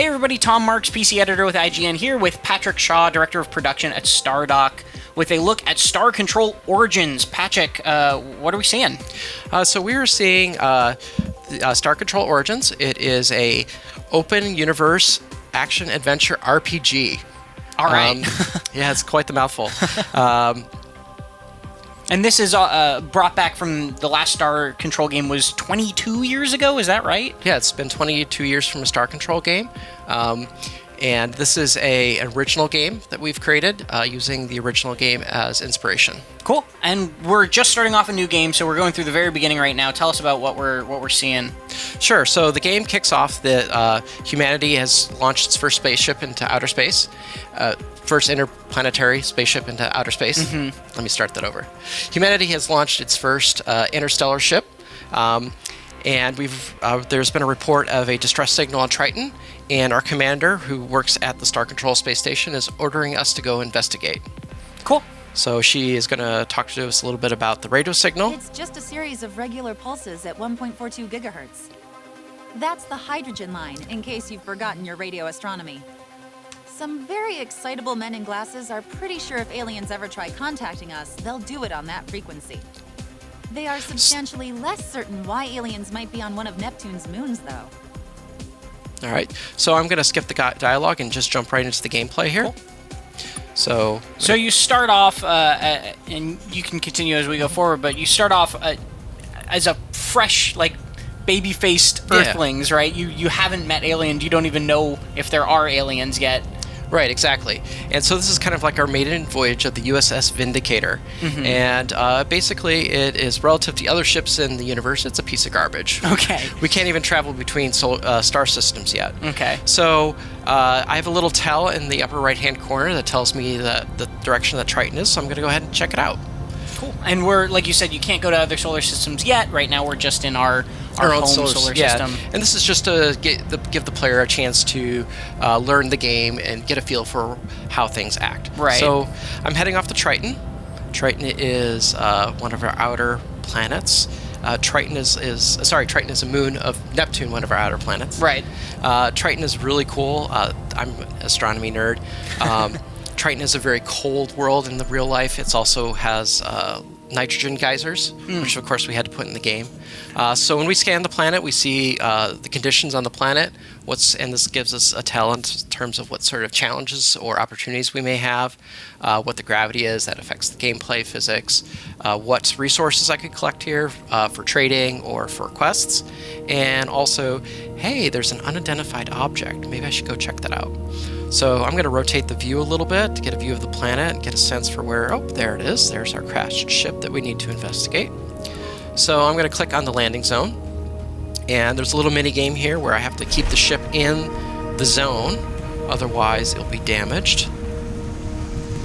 Hey everybody, Tom Marks, PC editor with IGN here with Patrick Shaw, director of production at Stardock, with a look at Star Control Origins. Patrick, what are we seeing? So we are seeing Star Control Origins. It is a open universe action adventure RPG. All right. Yeah, it's quite the mouthful. And this is brought back from the last Star Control game was 22 years ago, is that right? Yeah, it's been 22 years from a Star Control game. And this is an original game that we've created using the original game as inspiration. Cool. And we're just starting off a new game, so we're going through the very beginning right now. Tell us about what we're seeing. Sure. So the game kicks off that humanity has launched its first spaceship into outer space. First interplanetary spaceship into outer space. Let me start that over. Humanity has launched its first interstellar ship. And there's been a report of a distress signal on Triton, and our commander, who works at the Star Control Space Station, is ordering us to go investigate. Cool. So she is going to talk to us a little bit about the radio signal. It's just a series of regular pulses at 1.42 gigahertz. That's the hydrogen line, in case you've forgotten your radio astronomy. Some very excitable men in glasses are pretty sure if aliens ever try contacting us, they'll do it on that frequency. They are substantially less certain why aliens might be on one of Neptune's moons, though. All right, so I'm going to skip the dialogue and just jump right into the gameplay here. Cool. So you start off, and you can continue as we go forward, but you start off as a fresh, like, baby-faced Earthlings, right? You haven't met aliens. You don't even know if there are aliens yet. Right, exactly. And so this is kind of like our maiden voyage of the USS Vindicator. And basically, it is relative to other ships in the universe, it's a piece of garbage. Okay. We can't even travel between star systems yet. Okay. So I have a little tell in the upper right-hand corner that tells me the direction that Triton is, so I'm going to go ahead and check it out. Cool. And we're, like you said, you can't go to other solar systems yet. Right now, we're just in our own own solar system. And this is just to give the player a chance to learn the game and get a feel for how things act. Right. So I'm heading off to Triton. Triton is one of our outer planets. Triton is a moon of Neptune, one of our outer planets. Right. Triton is really cool. I'm an astronomy nerd. Triton is a very cold world in the real life. It also has nitrogen geysers, which of course we had to put in the game. So when we scan the planet, we see the conditions on the planet, and this gives us a tell in terms of what sort of challenges or opportunities we may have, what the gravity is that affects the gameplay physics, what resources I could collect here for trading or for quests, and also, hey, there's an unidentified object. Maybe I should go check that out. So I'm going to rotate the view a little bit to get a view of the planet and get a sense for where, oh, there it is. There's our crashed ship that we need to investigate. So I'm going to click on the landing zone. And there's a little mini game here where I have to keep the ship in the zone. Otherwise, it'll be damaged.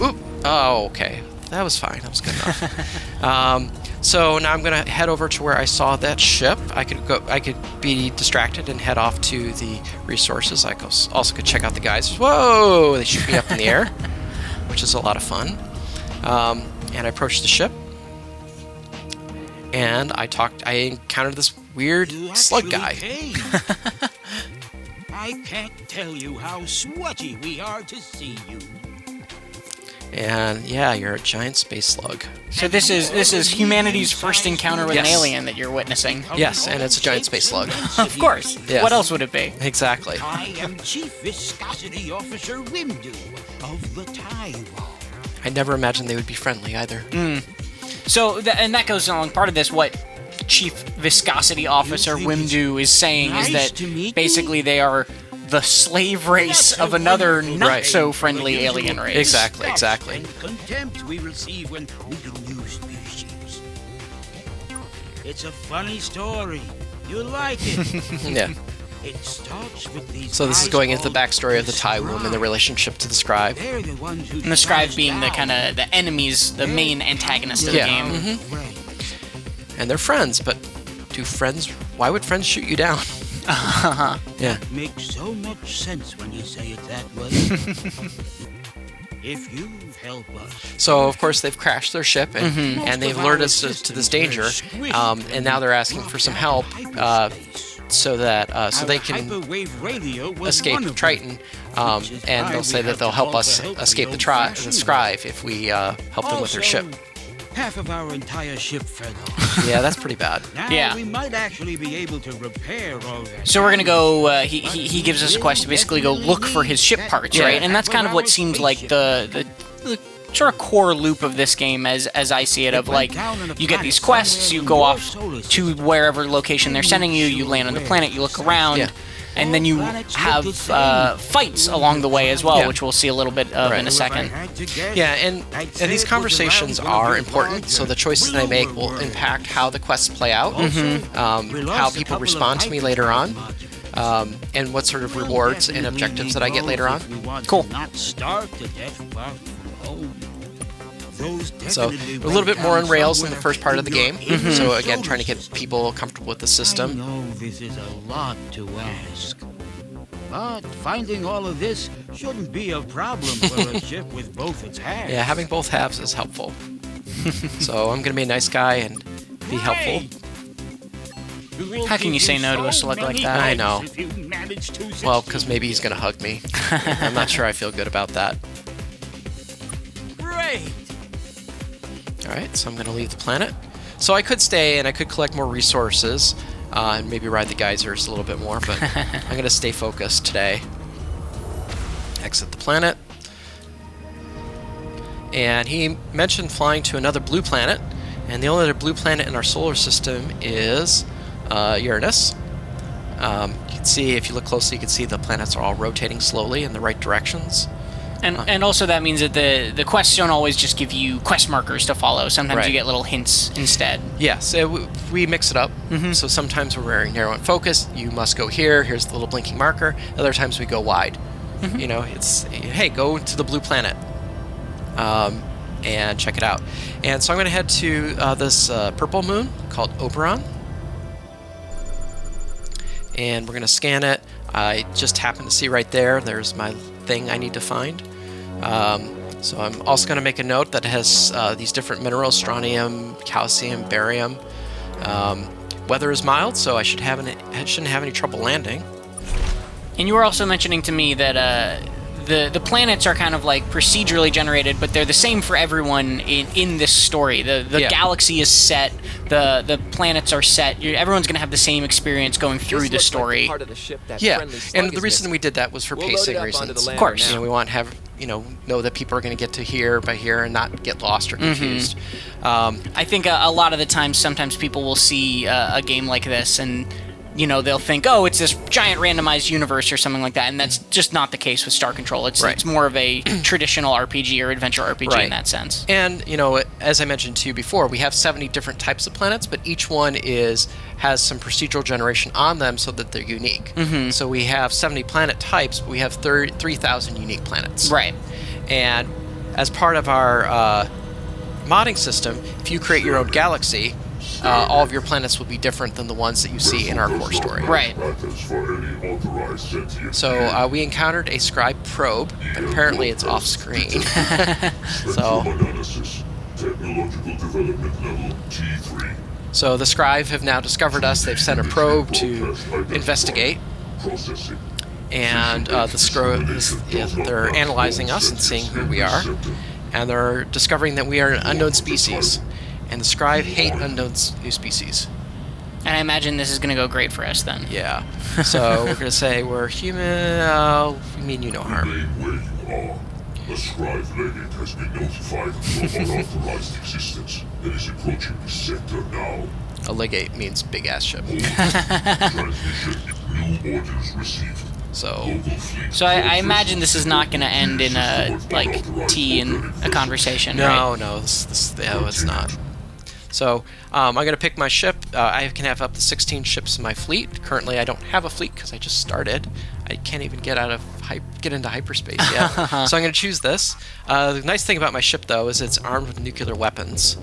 Oop. Oh, okay. That was fine. That was good enough. So now I'm going to head over to where I saw that ship. I could be distracted and head off to the resources. I also could check out the guys. Whoa! They shoot me up in the air, which is a lot of fun. And I approached the ship, and I encountered this weird slug guy. I can't tell you how sweaty we are to see you. And yeah, you're a giant space slug. So this is humanity's first encounter with an alien that you're witnessing. Yes, and it's a giant space slug. Of course. Yes. What else would it be? Exactly. I am Chief Viscosity Officer Windu of the Taiwan. I never imagined they would be friendly either. So, and that goes along part of this. What Chief Viscosity Officer Windu is saying is that basically they are the slave race of another not-so-friendly alien race. Exactly. And contempt we receive when we do new species. It's a funny story. You'll like it. Yeah. It starts with these So this is going into the backstory of the Tie Womb and the relationship to the Scribe. They're the ones who And the Scribe being the kind of the enemies, the main antagonist of the game. And they're friends, but why would friends shoot you down? Yeah. That makes so much sense when you say it that way. If you help us. So of course they've crashed their ship and they've lured us to this danger, and now they're asking for some help. so that so they can hyperwave radio was escape wonderful, Triton, which is and why they'll we say that have they'll to help call us for help escape the the old-fashioned Scrive if we help them with their ship. Half of our entire ship fell off. Yeah, that's pretty bad. Now Yeah. we might actually be able to repair all that. So we're gonna go. He gives us a quest to basically go look for his ship parts, Yeah. right? And that's kind of what seems like the sort of core loop of this game, as I see it. Of like, you get these quests, you go off to wherever location they're sending you, you land on the planet, you look around. Yeah. And then you have fights along the way as well, Yeah. which we'll see a little bit of in a second. Yeah, and these conversations are important, so the choices that I make will impact how the quests play out, how people respond to me later on, and what sort of rewards and objectives that I get later on. Cool. So we're a little bit more on rails in the first part of the game. So again, trying to get people comfortable with the I system. know this is a lot to ask, but finding all of this shouldn't be a problem for a ship with both its halves. Yeah, having both halves is helpful. So I'm gonna be a nice guy and be helpful. How can you say no to a slug like that? I know. Well, because maybe he's gonna hug me. I'm not sure I feel good about that. Great. All right, so I'm going to leave the planet. So I could stay and I could collect more resources and maybe ride the geysers a little bit more, but I'm going to stay focused today. Exit the planet. And he mentioned flying to another blue planet, and the only other blue planet in our solar system is Uranus. You can see, if you look closely, you can see the planets are all rotating slowly in the right directions. And also that means that the quests don't always just give you quest markers to follow. Sometimes Right. you get little hints instead. Yeah, so we mix it up. So sometimes we're very narrow and focused. You must go here. Here's the little blinking marker. Other times we go wide. You know, it's, hey, go to the blue planet and check it out. And so I'm going to head to this purple moon called Oberon. And we're going to scan it. I just happen to see right there, there's my thing I need to find. So I'm also going to make a note that it has these different minerals: strontium, calcium, barium. Weather is mild, so I shouldn't have any trouble landing. And you were also mentioning to me that the planets are kind of like procedurally generated, but they're the same for everyone in this story. The Yeah. galaxy is set, the planets are set. Everyone's going to have the same experience going through the story. Yeah, and the reason we did that was for pacing reasons. Of course. You know, we want to have, know that people are going to get to here by here and not get lost or confused. I think a lot of the times, sometimes people will see a game like this and they'll think, oh, it's this giant randomized universe or something like that, and that's just not the case with Star Control. It's more of a traditional RPG or adventure RPG in that sense. And, as I mentioned to you before, we have 70 different types of planets, but each one has some procedural generation on them so that they're unique. So we have 70 planet types, but we have 3,000 unique planets. Right. And as part of our modding system, if you create your own galaxy, all of your planets will be different than the ones that you see in our core story. Right. So we encountered a scribe probe, but apparently it's off screen. So the scribe have now discovered us. They've sent a probe to investigate. And they're analyzing us and seeing who we are. And they're discovering that we are an unknown species. And the scribe hate unknown new species. And I imagine this is going to go great for us then. Yeah. So we're going to say we're human. We mean you no harm. The scribe legate has been notified of your unauthorized existence and is approaching the sector now. A legate means big ass ship. Transmission. New orders received. So I imagine this is not going to end in a tea and a conversation. No, right? no, it's not. So I'm going to pick my ship. I can have up to 16 ships in my fleet. Currently, I don't have a fleet because I just started. I can't even get into hyperspace yet. So I'm going to choose this. The nice thing about my ship, though, is it's armed with nuclear weapons.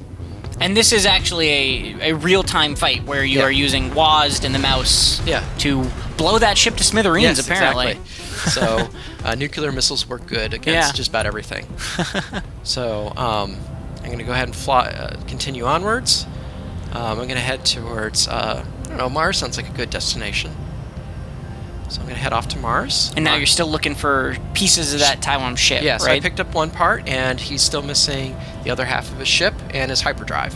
And this is actually a real-time fight where you are using WASD and the mouse to blow that ship to smithereens, apparently. Exactly. So nuclear missiles work good against just about everything. So I'm going to go ahead and continue onwards. I'm going to head towards I don't know, Mars sounds like a good destination. So I'm going to head off to Mars. And now you're still looking for pieces of that Taiwan ship, yeah, so right? I picked up one part, and he's still missing the other half of his ship and his hyperdrive.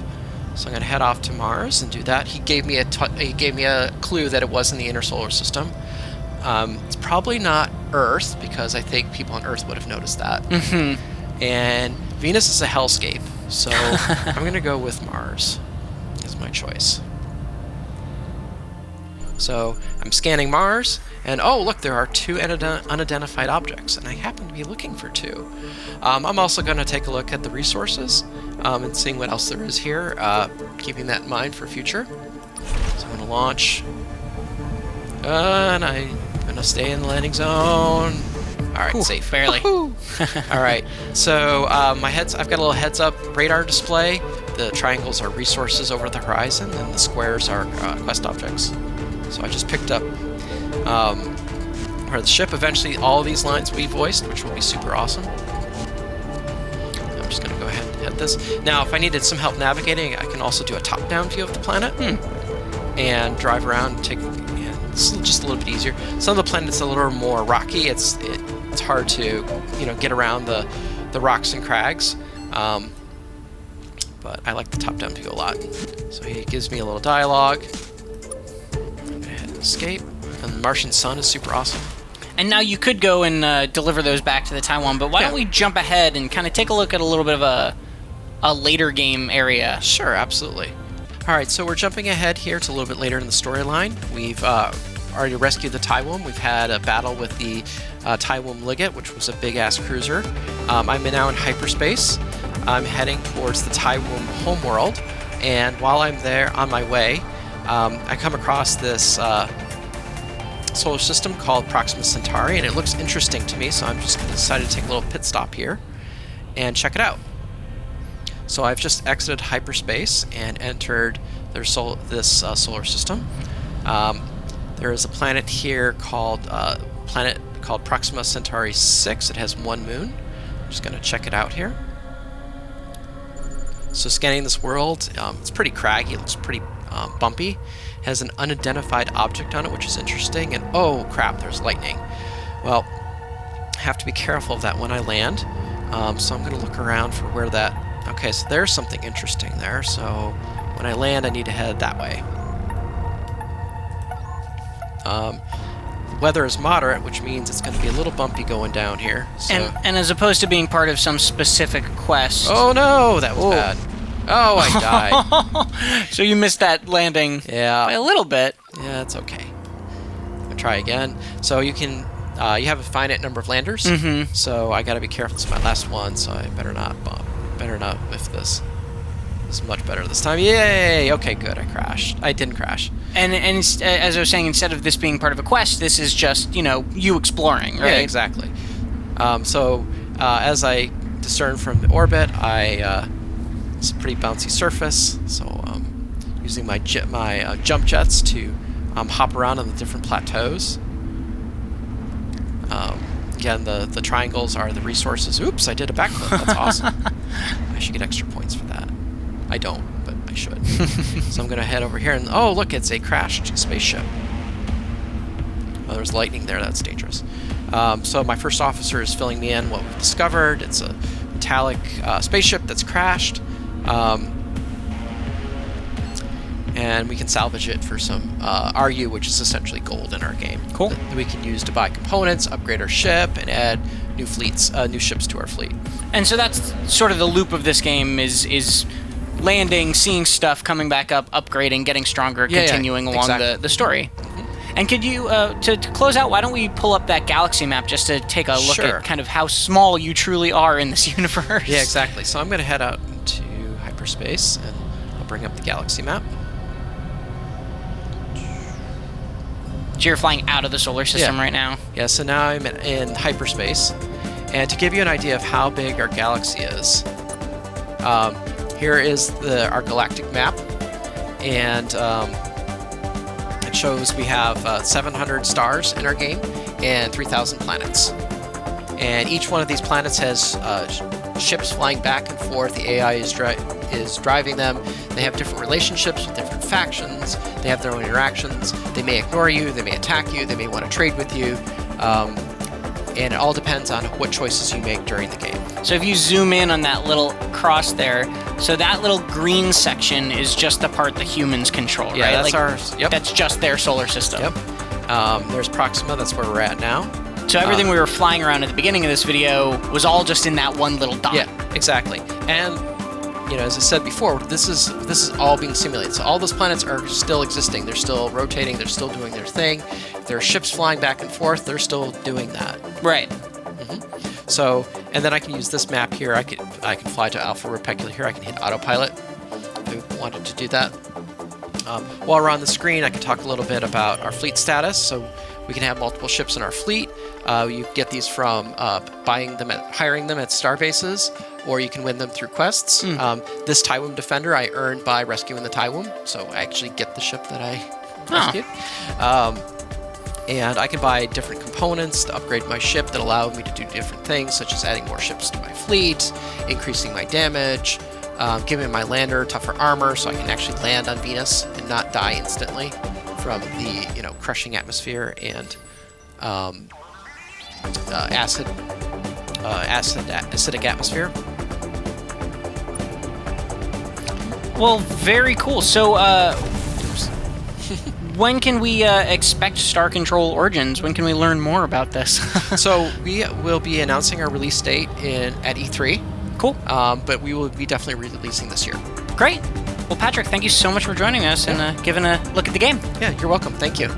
So I'm going to head off to Mars and do that. He gave me a clue that it was in the inner solar system. It's probably not Earth, because I think people on Earth would have noticed that. Mm-hmm. And Venus is a hellscape, so I'm going to go with Mars as my choice. So I'm scanning Mars, and oh look, there are 2 unidentified objects, and I happen to be looking for 2. I'm also going to take a look at the resources and seeing what else there is here, keeping that in mind for future. So I'm going to launch, and I'm going to stay in the landing zone. All right, safe. Barely. All right, so I've got a little heads-up radar display. The triangles are resources over the horizon, and the squares are quest objects. So I just picked up the ship. Eventually, all these lines will be voiced, which will be super awesome. I'm just going to go ahead and head this. Now, if I needed some help navigating, I can also do a top-down view of the planet and drive around. It's just a little bit easier. Some of the planet's a little more rocky. It's hard to get around the rocks and crags. But I like the top-down view a lot. So he gives me a little dialogue. Escape, and the Martian sun is super awesome. And now you could go and deliver those back to the Taiwan, but why don't we jump ahead and kind of take a look at a little bit of a later game area? Sure, absolutely. All right, so we're jumping ahead here to a little bit later in the storyline. We've already rescued the Taiwan. We've had a battle with the Taiwan Liggett, which was a big-ass cruiser. I'm now in hyperspace. I'm heading towards the Taiwan homeworld, and while I'm there on my way, I come across this solar system called Proxima Centauri, and it looks interesting to me, so I'm just going to decide to take a little pit stop here and check it out. So I've just exited hyperspace and entered this solar system. There is a planet here called Proxima Centauri 6. It has 1 moon. I'm just going to check it out here. So scanning this world, it's pretty craggy. It looks pretty bumpy. It has an unidentified object on it, which is interesting. And oh crap, there's lightning. Well, I have to be careful of that when I land. So I'm going to look around for where that... Okay, so there's something interesting there. So when I land, I need to head that way. The weather is moderate, which means it's going to be a little bumpy going down here. So. And as opposed to being part of some specific quest... Oh no, that was bad. Oh, I died. So you missed that landing by a little bit. Yeah, it's okay. I'll try again. So you can... you have a finite number of landers, so I got to be careful. It's my last one, so I better not whiff this. This is much better this time. Yay! Okay, good. I crashed. I didn't crash. And as I was saying, instead of this being part of a quest, this is just you exploring, right? Yeah, exactly. So as I discern from the orbit, it's a pretty bouncy surface. So using my jump jets to hop around on the different plateaus. Again, the triangles are the resources. Oops, I did a backflip. That's awesome. I should get extra points for that. I don't, but I should. So I'm going to head over here, and oh, look, it's a crashed spaceship. Oh, there's lightning there. That's dangerous. So my first officer is filling me in what we've discovered. It's a metallic spaceship that's crashed. And we can salvage it for some RU, which is essentially gold in our game. Cool. That we can use to buy components, upgrade our ship, and add new ships to our fleet. And so that's sort of the loop of this game is landing, seeing stuff, coming back up, upgrading, getting stronger, continuing along the story. Mm-hmm. And could you, to close out, why don't we pull up that galaxy map just to take a look at kind of how small you truly are in this universe? Yeah, exactly. So I'm going to head out to hyperspace, and I'll bring up the galaxy map. So you're flying out of the solar system right now? Yeah, so now I'm in hyperspace. And to give you an idea of how big our galaxy is, here is our galactic map. And it shows we have 700 stars in our game and 3,000 planets. And each one of these planets has ships flying back and forth. The AI is driving them. They have different relationships with different factions. They have their own interactions. They may ignore you. They may attack you. They may want to trade with you. And it all depends on what choices you make during the game. So if you zoom in on that little cross there, so that little green section is just the part the humans control, Yeah, right? that's ours. Yep. That's just their solar system. Yep. There's Proxima. That's where we're at now. So everything we were flying around at the beginning of this video was all just in that one little dot. Yeah, exactly. And as I said before, this is all being simulated. So all those planets are still existing. They're still rotating. They're still doing their thing. There are ships flying back and forth. They're still doing that. Right. So, and then I can use this map here. I can fly to Alpha Repecula here. I can hit autopilot if we wanted to do that. While we're on the screen, I can talk a little bit about our fleet status. So we can have multiple ships in our fleet. You get these from hiring them at star bases, or you can win them through quests. This Tywum Defender I earned by rescuing the Tywum, so I actually get the ship that I rescued. And I can buy different components to upgrade my ship that allow me to do different things, such as adding more ships to my fleet, increasing my damage, giving my lander tougher armor so I can actually land on Venus and not die instantly from the crushing atmosphere and acidic atmosphere. Well, very cool. So, when can we expect Star Control Origins? When can we learn more about this? So we will be announcing our release date at E3. Cool. But we will be definitely releasing this year. Great. Well, Patrick, thank you so much for joining us and giving a look at the game. Yeah, you're welcome. Thank you.